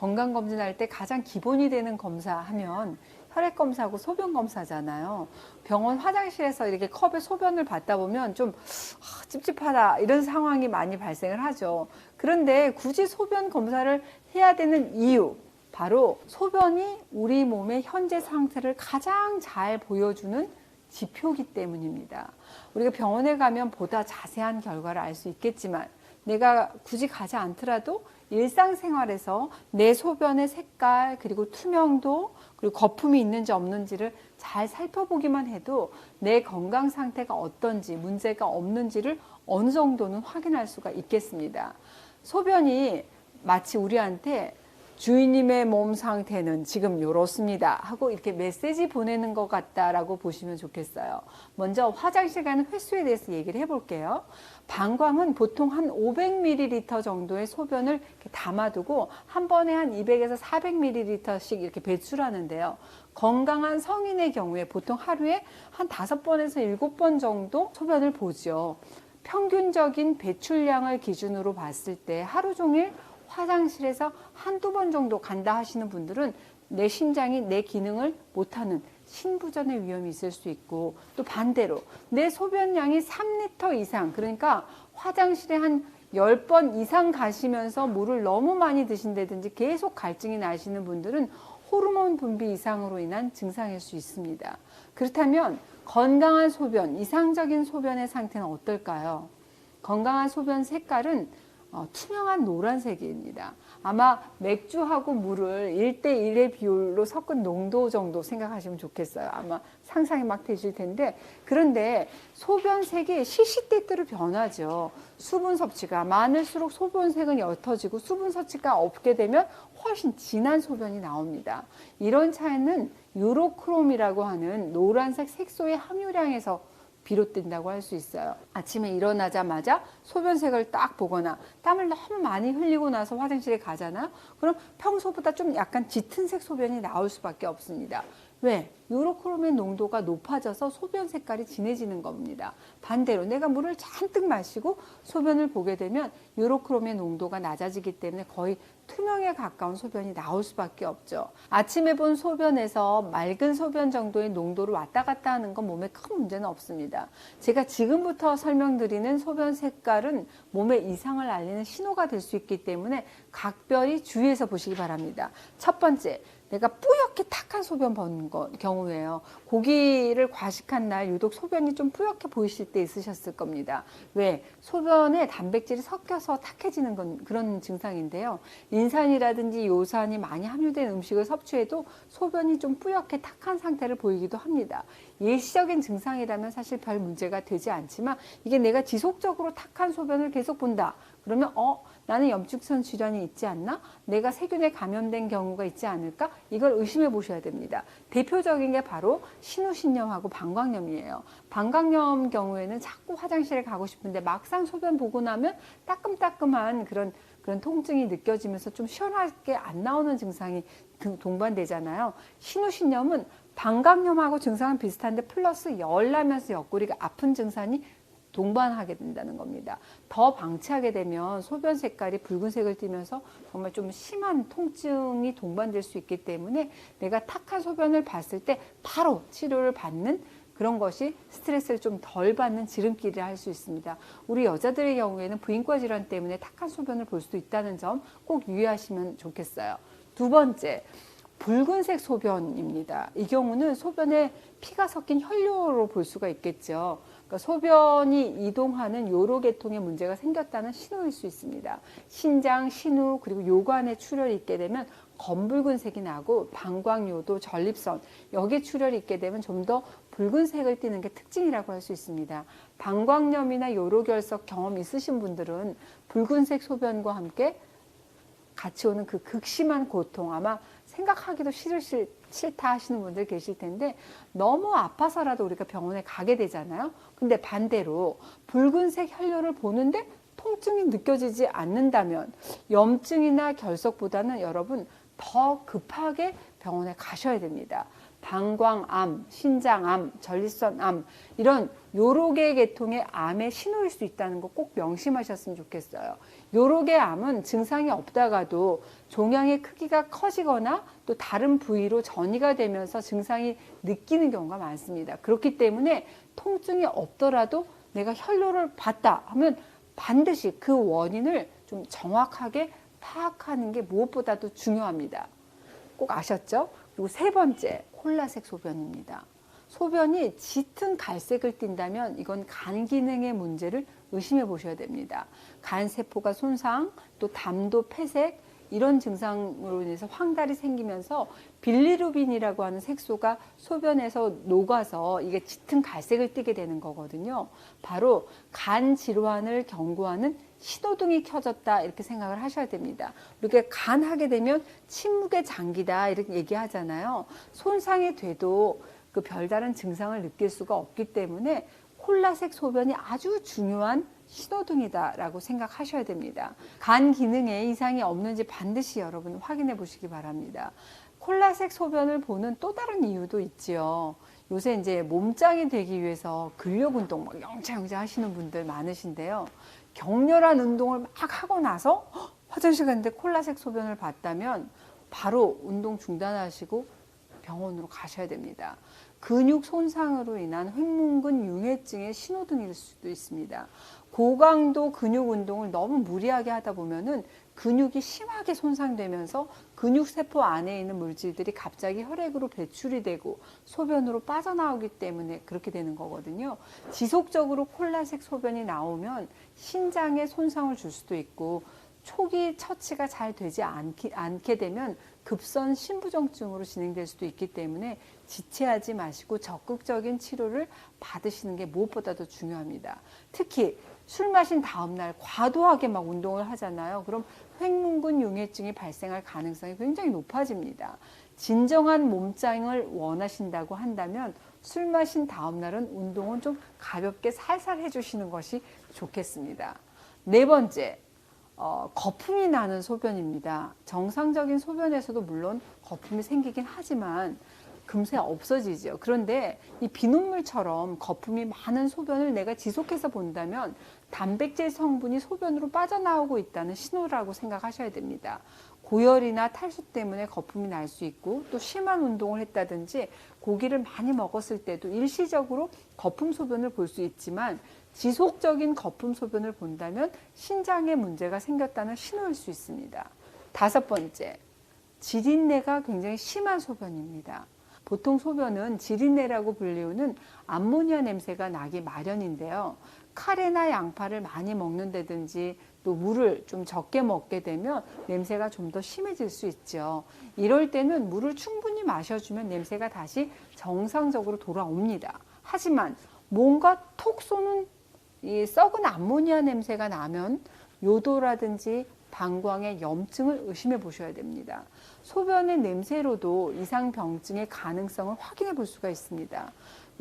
건강검진할 때 가장 기본이 되는 검사하면 혈액검사하고 소변검사잖아요. 병원 화장실에서 이렇게 컵에 소변을 받다 보면 좀 찝찝하다 이런 상황이 많이 발생을 하죠. 그런데 굳이 소변 검사를 해야 되는 이유, 바로 소변이 우리 몸의 현재 상태를 가장 잘 보여주는 지표이기 때문입니다. 우리가 병원에 가면 보다 자세한 결과를 알 수 있겠지만 내가 굳이 가지 않더라도 일상생활에서 내 소변의 색깔, 그리고 투명도, 그리고 거품이 있는지 없는지를 잘 살펴보기만 해도 내 건강 상태가 어떤지, 문제가 없는지를 어느 정도는 확인할 수가 있겠습니다. 소변이 마치 우리한테 주인님의 몸 상태는 지금 이렇습니다 하고 이렇게 메시지 보내는 것 같다라고 보시면 좋겠어요. 먼저 화장실 가는 횟수에 대해서 얘기를 해볼게요. 방광은 보통 한 500ml 정도의 소변을 이렇게 담아두고 한 번에 한 200에서 400ml씩 이렇게 배출하는데요. 건강한 성인의 경우에 보통 하루에 한 5번에서 7번 정도 소변을 보죠. 평균적인 배출량을 기준으로 봤을 때 하루 종일 화장실에서 한두 번 정도 간다 하시는 분들은 내 심장이 내 기능을 못하는 신부전의 위험이 있을 수 있고, 또 반대로 내 소변량이 3리터 이상, 그러니까 화장실에 한 10번 이상 가시면서 물을 너무 많이 드신다든지 계속 갈증이 나시는 분들은 호르몬 분비 이상으로 인한 증상일 수 있습니다. 그렇다면 건강한 소변, 이상적인 소변의 상태는 어떨까요? 건강한 소변 색깔은 투명한 노란색입니다. 아마 맥주하고 물을 1대1의 비율로 섞은 농도 정도 생각하시면 좋겠어요. 아마 상상이 막 되실 텐데, 그런데 소변색이 시시때때로 변하죠. 수분 섭취가 많을수록 소변색은 옅어지고 수분 섭취가 없게 되면 훨씬 진한 소변이 나옵니다. 이런 차이는 유로크롬이라고 하는 노란색 색소의 함유량에서 비롯된다고 할 수 있어요. 아침에 일어나자마자 소변색을 딱 보거나 땀을 너무 많이 흘리고 나서 화장실에 가잖아요. 그럼 평소보다 좀 약간 짙은 색 소변이 나올 수밖에 없습니다. 왜? 유로크롬의 농도가 높아져서 소변 색깔이 진해지는 겁니다. 반대로 내가 물을 잔뜩 마시고 소변을 보게 되면 유로크롬의 농도가 낮아지기 때문에 거의 투명에 가까운 소변이 나올 수밖에 없죠. 아침에 본 소변에서 맑은 소변 정도의 농도를 왔다 갔다 하는 건 몸에 큰 문제는 없습니다. 제가 지금부터 설명드리는 소변 색깔은 몸에 이상을 알리는 신호가 될 수 있기 때문에 각별히 주의해서 보시기 바랍니다. 첫 번째, 내가 뿌옇게 탁한 소변 보는 경우에요. 고기를 과식한 날 유독 소변이 좀 뿌옇게 보이실 때 있으셨을 겁니다. 왜? 소변에 단백질이 섞여서 탁해지는 건 그런 증상인데요. 인산이라든지 요산이 많이 함유된 음식을 섭취해도 소변이 좀 뿌옇게 탁한 상태를 보이기도 합니다. 일시적인 증상이라면 사실 별 문제가 되지 않지만, 이게 내가 지속적으로 탁한 소변을 계속 본다. 그러면 나는 염증성 질환이 있지 않나? 내가 세균에 감염된 경우가 있지 않을까? 이걸 의심해 보셔야 됩니다. 대표적인 게 바로 신우신염하고 방광염이에요. 방광염 경우에는 자꾸 화장실에 가고 싶은데 막상 소변 보고 나면 따끔따끔한 그런 통증이 느껴지면서 좀 시원하게 안 나오는 증상이 동반되잖아요. 신우신염은 방광염하고 증상은 비슷한데 플러스 열나면서 옆구리가 아픈 증상이 동반하게 된다는 겁니다. 더 방치하게 되면 소변 색깔이 붉은색을 띠면서 정말 좀 심한 통증이 동반될 수 있기 때문에 내가 탁한 소변을 봤을 때 바로 치료를 받는 그런 것이 스트레스를 좀 덜 받는 지름길이라 할 수 있습니다. 우리 여자들의 경우에는 부인과 질환 때문에 탁한 소변을 볼 수도 있다는 점 꼭 유의하시면 좋겠어요. 두 번째, 붉은색 소변입니다. 이 경우는 소변에 피가 섞인 혈뇨로 볼 수가 있겠죠. 그러니까 소변이 이동하는 요로계통에 문제가 생겼다는 신호일 수 있습니다. 신장, 신우, 그리고 요관에 출혈이 있게 되면 검붉은색이 나고, 방광요도, 전립선 여기에 출혈이 있게 되면 좀 더 붉은색을 띠는 게 특징이라고 할 수 있습니다. 방광염이나 요로결석 경험 있으신 분들은 붉은색 소변과 함께 같이 오는 그 극심한 고통, 아마 생각하기도 싫다 하시는 분들 계실 텐데, 너무 아파서라도 우리가 병원에 가게 되잖아요. 근데 반대로 붉은색 혈뇨를 보는데 통증이 느껴지지 않는다면 염증이나 결석보다는 여러분 더 급하게 병원에 가셔야 됩니다. 방광암, 신장암, 전립선암 이런 여러 개의 계통의 암의 신호일 수 있다는 거 꼭 명심하셨으면 좋겠어요. 여러 개의 암은 증상이 없다가도 종양의 크기가 커지거나 또 다른 부위로 전이가 되면서 증상이 느끼는 경우가 많습니다. 그렇기 때문에 통증이 없더라도 내가 혈뇨를 봤다 하면 반드시 그 원인을 좀 정확하게 파악하는 게 무엇보다도 중요합니다. 꼭 아셨죠? 그리고 세 번째, 콜라색 소변입니다. 소변이 짙은 갈색을 띈다면 이건 간 기능의 문제를 의심해 보셔야 됩니다. 간 세포가 손상, 또 담도 폐색 이런 증상으로 인해서 황달이 생기면서 빌리루빈이라고 하는 색소가 소변에서 녹아서 이게 짙은 갈색을 띠게 되는 거거든요. 바로 간 질환을 경고하는 신호등이 켜졌다 이렇게 생각을 하셔야 됩니다. 우리가 간 하게 되면 침묵의 장기다 이렇게 얘기하잖아요. 손상이 돼도 그 별다른 증상을 느낄 수가 없기 때문에 콜라색 소변이 아주 중요한 신호등이다라고 생각하셔야 됩니다. 간 기능에 이상이 없는지 반드시 여러분 확인해 보시기 바랍니다. 콜라색 소변을 보는 또 다른 이유도 있지요. 요새 이제 몸짱이 되기 위해서 근력 운동 막 영차영차 하시는 분들 많으신데요. 격렬한 운동을 막 하고 나서 화장실 갔는데 콜라색 소변을 봤다면 바로 운동 중단하시고 병원으로 가셔야 됩니다. 근육 손상으로 인한 횡문근 융해증의 신호등일 수도 있습니다. 고강도 근육 운동을 너무 무리하게 하다 보면은 근육이 심하게 손상되면서 근육세포 안에 있는 물질들이 갑자기 혈액으로 배출이 되고 소변으로 빠져나오기 때문에 그렇게 되는 거거든요. 지속적으로 콜라색 소변이 나오면 신장에 손상을 줄 수도 있고 초기 처치가 잘 되지 않게 되면 급선 신부정증으로 진행될 수도 있기 때문에 지체하지 마시고 적극적인 치료를 받으시는 게 무엇보다도 중요합니다. 특히 술 마신 다음날 과도하게 막 운동을 하잖아요. 그럼 횡문근 융해증이 발생할 가능성이 굉장히 높아집니다. 진정한 몸짱을 원하신다고 한다면 술 마신 다음날은 운동은 좀 가볍게 살살 해주시는 것이 좋겠습니다. 네 번째, 거품이 나는 소변입니다. 정상적인 소변에서도 물론 거품이 생기긴 하지만 금세 없어지죠. 그런데 이 비눗물처럼 거품이 많은 소변을 내가 지속해서 본다면 단백질 성분이 소변으로 빠져나오고 있다는 신호라고 생각하셔야 됩니다. 고열이나 탈수 때문에 거품이 날 수 있고 또 심한 운동을 했다든지 고기를 많이 먹었을 때도 일시적으로 거품 소변을 볼 수 있지만 지속적인 거품 소변을 본다면 신장에 문제가 생겼다는 신호일 수 있습니다. 다섯 번째, 지린내가 굉장히 심한 소변입니다. 보통 소변은 지린내라고 불리우는 암모니아 냄새가 나기 마련인데요. 카레나 양파를 많이 먹는다든지 또 물을 좀 적게 먹게 되면 냄새가 좀 더 심해질 수 있죠. 이럴 때는 물을 충분히 마셔주면 냄새가 다시 정상적으로 돌아옵니다. 하지만 뭔가 톡 쏘는 이 썩은 암모니아 냄새가 나면 요도라든지 방광의 염증을 의심해 보셔야 됩니다. 소변의 냄새로도 이상병증의 가능성을 확인해 볼 수가 있습니다.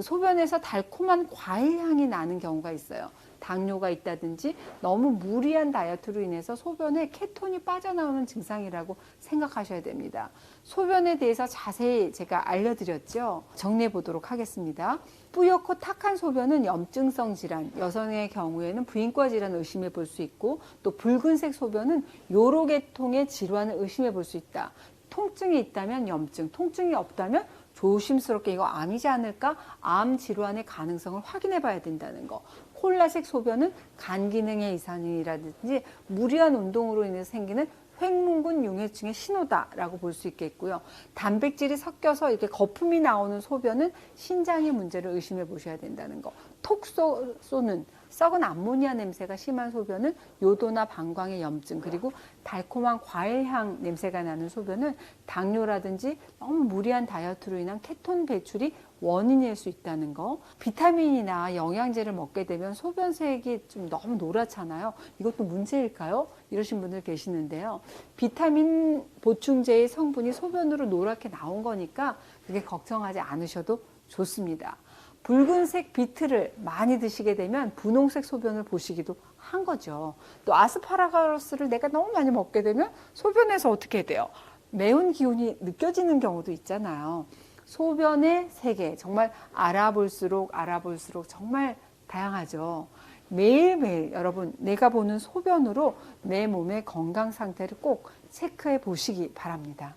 소변에서 달콤한 과일 향이 나는 경우가 있어요. 당뇨가 있다든지 너무 무리한 다이어트로 인해서 소변에 케톤이 빠져나오는 증상이라고 생각하셔야 됩니다. 소변에 대해서 자세히 제가 알려드렸죠. 정리해 보도록 하겠습니다. 뿌옇고 탁한 소변은 염증성 질환, 여성의 경우에는 부인과 질환을 의심해 볼 수 있고 또 붉은색 소변은 요로 계통의 질환을 의심해 볼 수 있다. 통증이 있다면 염증, 통증이 없다면 조심스럽게 이거 암이지 않을까? 암 질환의 가능성을 확인해 봐야 된다는 거. 콜라색 소변은 간 기능의 이상이라든지 무리한 운동으로 인해서 생기는 횡문근 융해증의 신호다라고 볼 수 있겠고요. 단백질이 섞여서 이렇게 거품이 나오는 소변은 신장의 문제를 의심해 보셔야 된다는 거. 톡 쏘는 썩은 암모니아 냄새가 심한 소변은 요도나 방광의 염증, 그리고 달콤한 과일향 냄새가 나는 소변은 당뇨라든지 너무 무리한 다이어트로 인한 케톤 배출이 원인일 수 있다는 거. 비타민이나 영양제를 먹게 되면 소변색이 좀 너무 노랗잖아요. 이것도 문제일까요? 이러신 분들 계시는데요. 비타민 보충제의 성분이 소변으로 노랗게 나온 거니까 그게 걱정하지 않으셔도 좋습니다. 붉은색 비트를 많이 드시게 되면 분홍색 소변을 보시기도 한 거죠. 또 아스파라거스를 내가 너무 많이 먹게 되면 소변에서 어떻게 돼요? 매운 기운이 느껴지는 경우도 있잖아요. 소변의 세계 정말 알아볼수록 정말 다양하죠. 매일매일 여러분 내가 보는 소변으로 내 몸의 건강 상태를 꼭 체크해 보시기 바랍니다.